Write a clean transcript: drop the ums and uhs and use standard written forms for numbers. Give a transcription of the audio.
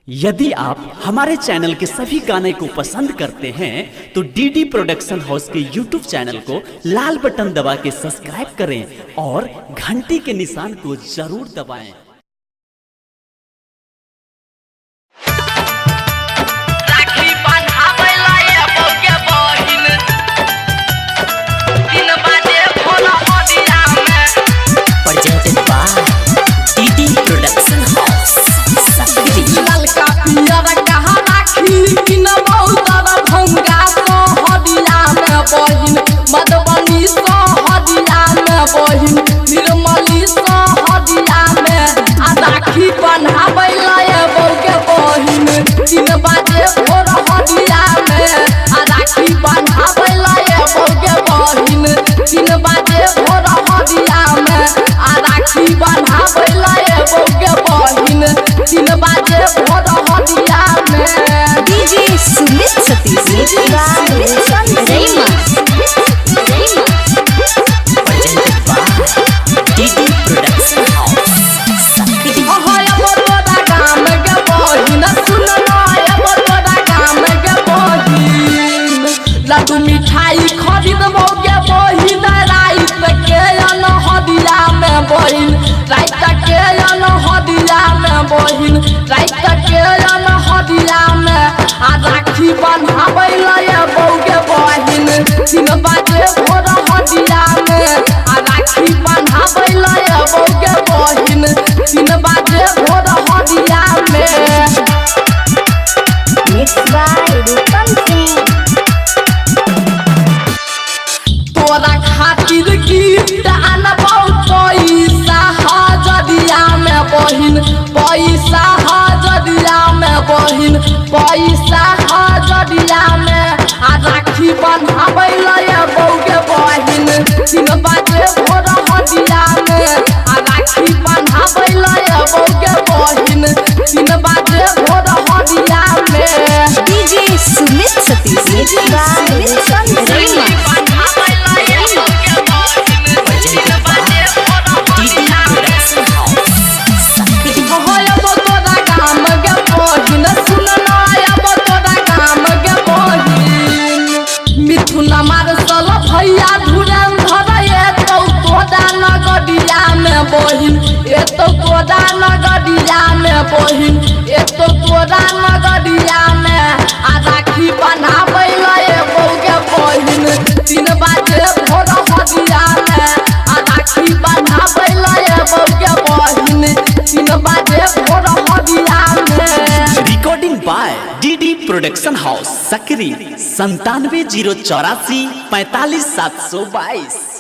यदि आप हमारे चैनल के सभी गाने को पसंद करते हैं तो डीडी प्रोडक्शन हाउस के यूट्यूब चैनल को लाल बटन दबा के सब्सक्राइब करें और घंटी के निशान को जरूर दबाएं। मिठाई खरीद मोगे बहिन रात के हदिया में बहिन रात के हदिया में बहिन रात के हदिया में आ राखी बन्हाबै लए बौगे बहिन 3 बजे भोर हदिया में आ राखी बन्हाबै लए बौगे बहिन 3 बजे भोर हदिया में। मिक्स बाय रूपम सिंह। तोरा खातिर गिफ्ट आनबौ पैसा हजरिया में बहिन पैसा हजरिया में बहिन पैसा हजरिया में आ राखी बन्हाबै लए बौगे बहिन 3 बजे भोर हदिया में आ राखी बन्हाबै लए बौगे बहिन 3 बजे भोर हदिया में। डीजे सुमित सतीश भैया धुरंधर एतौ तोदा नगरिया में बहिन एतौ तोदा नगरिया में बहिन एतौ तोदा नगरिया में आ राखी बन्हाबै लए बौगे बहिन 3 बजे भोर हदिया में आ राखी बन्हाबै लए बौगे बहिन 3 बजे भोर हदिया में। Recording by DD production house Sakri 97 084 45 722।